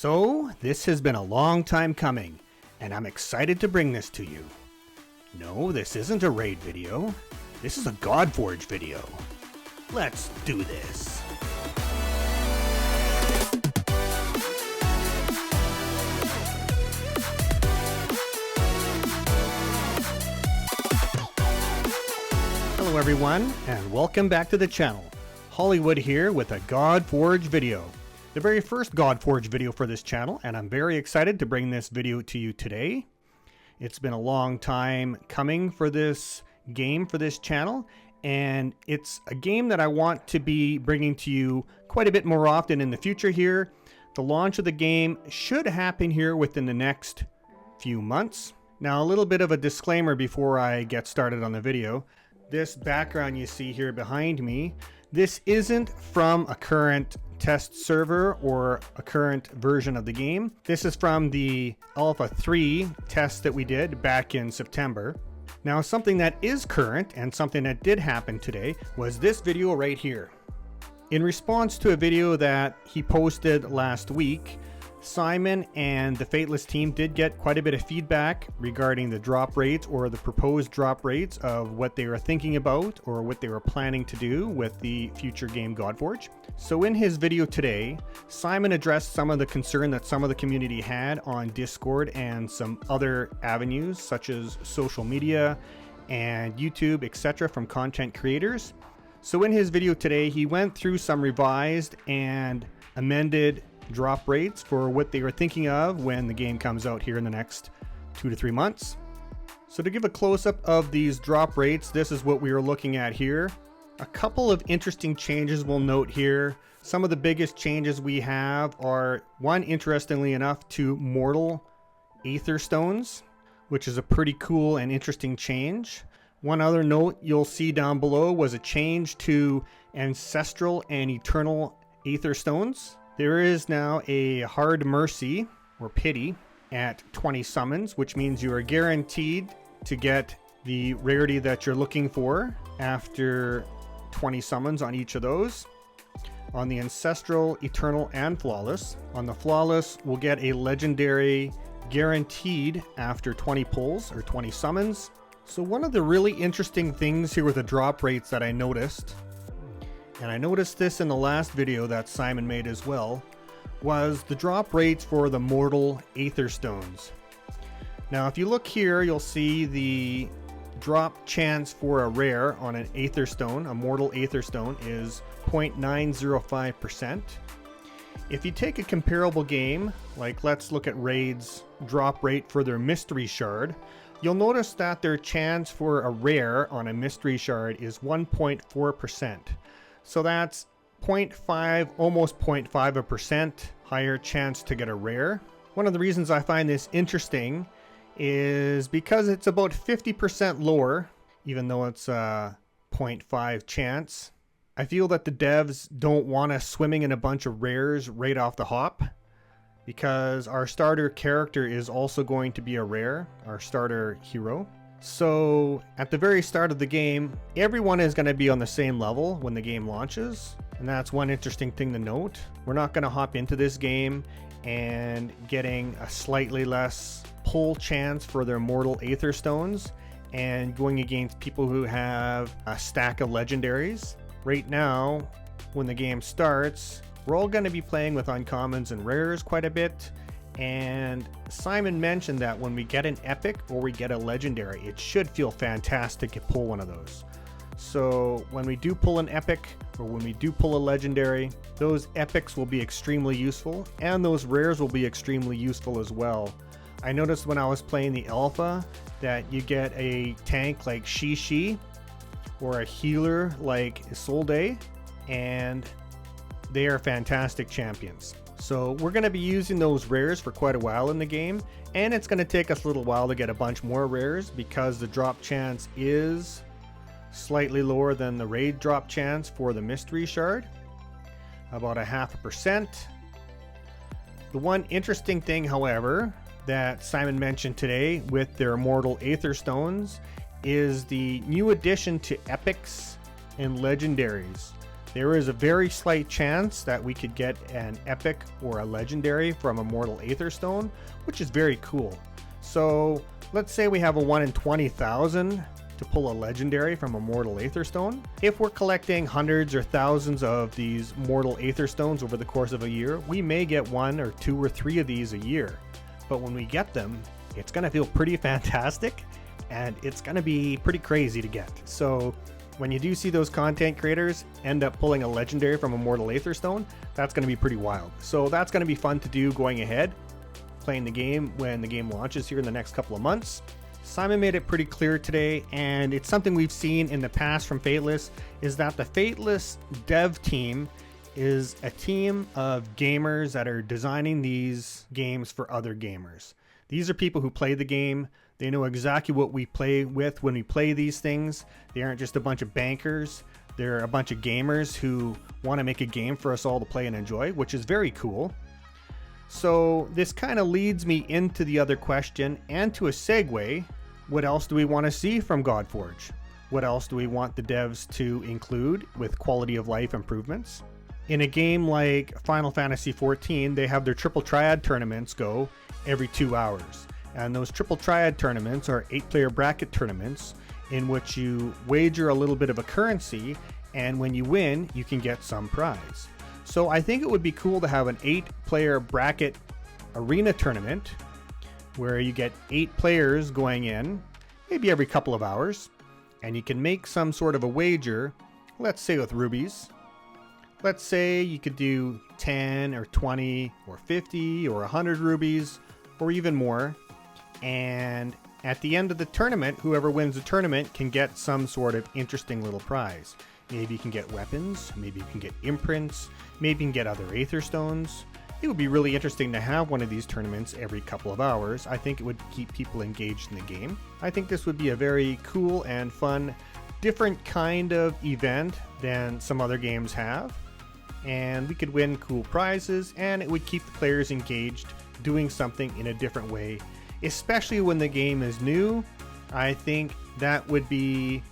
So, this has been a long time coming, and I'm excited to bring this to you. No, this isn't a raid video. This is a Godforge video. Let's do this. Hello everyone, and welcome back to the channel. Hollywood here with a Godforge video. The very first Godforge video for this channel, and I'm very excited to bring this video to you today. It's been a long time coming for this game for this channel, and it's a game that I want to be bringing to you quite a bit more often in the future here. The launch of the game should happen here within the next few months. Now, a little bit of a disclaimer before I get started on the video. This background you see here behind me, this isn't from a current test server or a current version of the game. This is from the Alpha 3 test that we did back in September. Now, something that is current and something that did happen today was this video right here. In response to a video that he posted last week, Simon and the Fateless team did get quite a bit of feedback regarding the drop rates or the proposed drop rates of what they were thinking about or what they were planning to do with the future game Godforge. So in his video today, Simon addressed some of the concern that some of the community had on Discord and some other avenues such as social media and YouTube, etc. from content creators. So in his video today, he went through some revised and amended drop rates for what they were thinking of when the game comes out here in the next 2 to 3 months. So to give a close-up of these drop rates, this is what we are looking at here. A couple of interesting changes we'll note here. Some of the biggest changes we have are, one, interestingly enough, to mortal Aetherstones, which is a pretty cool and interesting change. One other note you'll see down below was a change to ancestral and eternal Aetherstones. There is now a hard mercy, or pity, at 20 summons, which means you are guaranteed to get the rarity that you're looking for after 20 summons on each of those. On the Ancestral, Eternal, and Flawless. On the Flawless, we'll get a legendary guaranteed after 20 pulls, or 20 summons. So one of the really interesting things here with the drop rates that I noticed, and I noticed this in the last video that Simon made as well, was the drop rates for the mortal Aetherstones. Now if you look here, you'll see the drop chance for a rare on an Aetherstone, a mortal Aetherstone, is 0.905%. If you take a comparable game, like let's look at Raid's drop rate for their Mystery Shard, you'll notice that their chance for a rare on a Mystery Shard is 1.4%. So that's 0.5, almost 0.5% higher chance to get a rare. One of the reasons I find this interesting is because it's about 50% lower, even though it's a 0.5 chance. I feel that the devs don't want us swimming in a bunch of rares right off the hop, because our starter character is also going to be a rare, our starter hero. So at the very start of the game, everyone is going to be on the same level when the game launches. And that's one interesting thing to note. We're not going to hop into this game and getting a slightly less pull chance for their mortal Aetherstones and going against people who have a stack of legendaries. Right now, when the game starts, we're all going to be playing with uncommons and rares quite a bit. And Simon mentioned that when we get an epic or we get a legendary, it should feel fantastic to pull one of those. So when we do pull an epic or when we do pull a legendary, those epics will be extremely useful and those rares will be extremely useful as well. I noticed when I was playing the alpha that you get a tank like Shishi or a healer like Isolde, and they are fantastic champions. So we're going to be using those rares for quite a while in the game, and it's going to take us a little while to get a bunch more rares because the drop chance is slightly lower than the raid drop chance for the Mystery Shard, about 0.5%. The one interesting thing, however, that Simon mentioned today with their Immortal Aetherstones is the new addition to epics and legendaries. there is a very slight chance that we could get an epic or a legendary from Immortal Aetherstone, which is very cool. So let's say we have a 1 in 20,000 to pull a legendary from Immortal Aetherstone. If we're collecting hundreds or thousands of these Mortal Aetherstones over the course of a year, we may get 1 or 2 or 3 of these a year. But when we get them, it's going to feel pretty fantastic, and it's going to be pretty crazy to get. So when you do see those content creators end up pulling a legendary from Immortal Aetherstone, that's going to be pretty wild. So that's going to be fun to do going ahead, playing the game when the game launches here in the next couple of months. Simon made it pretty clear today, and it's something we've seen in the past from Fateless, is that the Fateless dev team is a team of gamers that are designing these games for other gamers. These are people who play the game. They know exactly what we play with when we play these things. They aren't just a bunch of bankers. They're a bunch of gamers who want to make a game for us all to play and enjoy, which is very cool. So this kind of leads me into the other question and to a segue. What else do we want to see from Godforge? What else do we want the devs to include with quality of life improvements? In a game like Final Fantasy XIV, they have their Triple Triad tournaments go every 2 hours. And those Triple Triad tournaments are 8-player bracket tournaments in which you wager a little bit of a currency, and when you win, you can get some prize. So I think it would be cool to have an 8-player bracket arena tournament where you get 8 players going in, maybe every couple of hours, and you can make some sort of a wager, let's say with rubies. Let's say you could do 10 or 20 or 50 or 100 rubies or even more. And at the end of the tournament, whoever wins the tournament can get some sort of interesting little prize. Maybe you can get weapons, maybe you can get imprints, maybe you can get other Aetherstones. It would be really interesting to have one of these tournaments every couple of hours. I think it would keep people engaged in the game. I think this would be a very cool and fun, different kind of event than some other games have. And we could win cool prizes, and it would keep the players engaged doing something in a different way. Especially when the game is new, I think that would be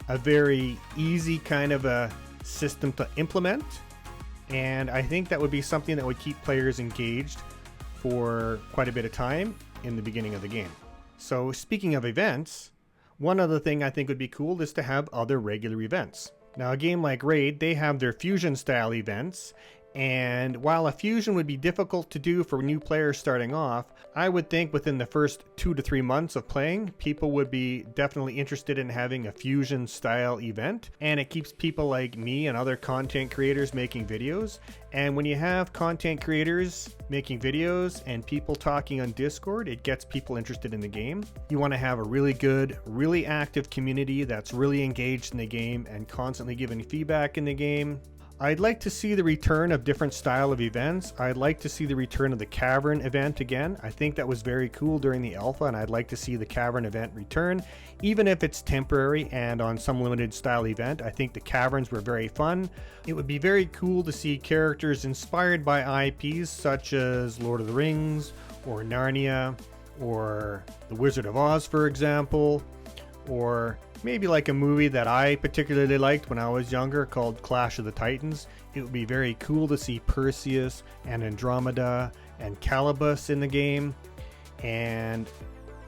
a very easy kind of a system to implement. And I think that would be something that would keep players engaged for quite a bit of time in the beginning of the game. So speaking of events, one other thing I think would be cool is to have other regular events. Now a game like Raid, they have their fusion style events, and while a fusion would be difficult to do for new players starting off, I would think within the first 2 to 3 months of playing, people would be definitely interested in having a fusion style event, and it keeps people like me and other content creators making videos. And when you have content creators making videos and people talking on Discord, it gets people interested in the game. You want to have a really good, really active community that's really engaged in the game and constantly giving feedback in the game. I'd like to see the return of different style of events. I'd like to see the return of the Cavern event again. I think that was very cool during the alpha, and I'd like to see the Cavern event return, even if it's temporary and on some limited style event. I think the Caverns were very fun. It would be very cool to see characters inspired by IPs such as Lord of the Rings or Narnia or The Wizard of Oz, for example, or maybe like a movie that I particularly liked when I was younger called Clash of the Titans. It would be very cool to see Perseus and Andromeda and Calibus in the game. And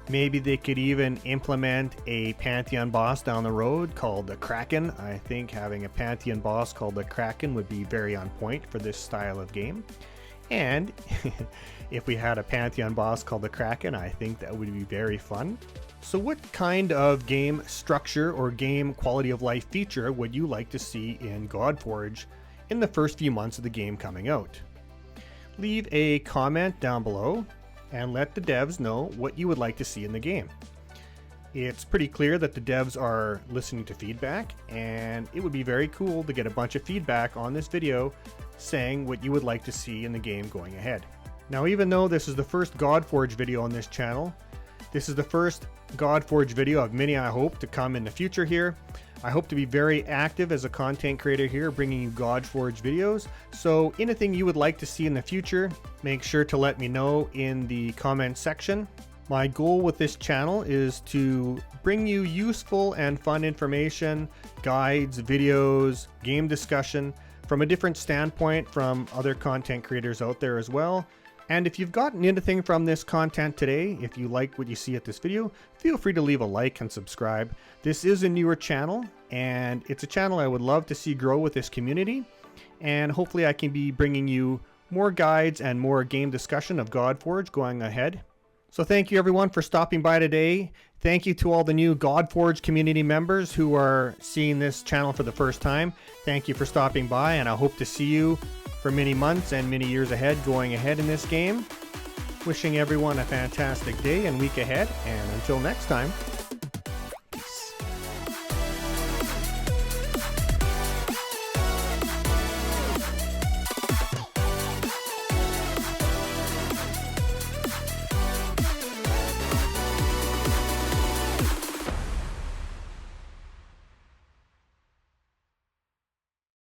maybe they could even implement a Pantheon boss down the road called the Kraken. I think having a Pantheon boss called the Kraken would be very on point for this style of game. And if we had a Pantheon boss called the Kraken, I think that would be very fun. So what kind of game structure or game quality of life feature would you like to see in Godforge in the first few months of the game coming out? Leave a comment down below and let the devs know what you would like to see in the game. It's pretty clear that the devs are listening to feedback, and it would be very cool to get a bunch of feedback on this video saying what you would like to see in the game going ahead. Now, even though this is the first Godforge video on this channel, this is the first Godforge video of many I hope to come in the future here. I hope to be very active as a content creator here, bringing you Godforge videos. So anything you would like to see in the future, make sure to let me know in the comment section. My goal with this channel is to bring you useful and fun information, guides, videos, game discussion from a different standpoint from other content creators out there as well. And if you've gotten anything from this content today, if you like what you see at this video, feel free to leave a like and subscribe. This is a newer channel, and it's a channel I would love to see grow with this community. And hopefully I can be bringing you more guides and more game discussion of Godforge going ahead. So thank you everyone for stopping by today. Thank you to all the new Godforge community members who are seeing this channel for the first time. Thank you for stopping by, and I hope to see you for many months and many years ahead going ahead in this game. Wishing everyone a fantastic day and week ahead, and until next time,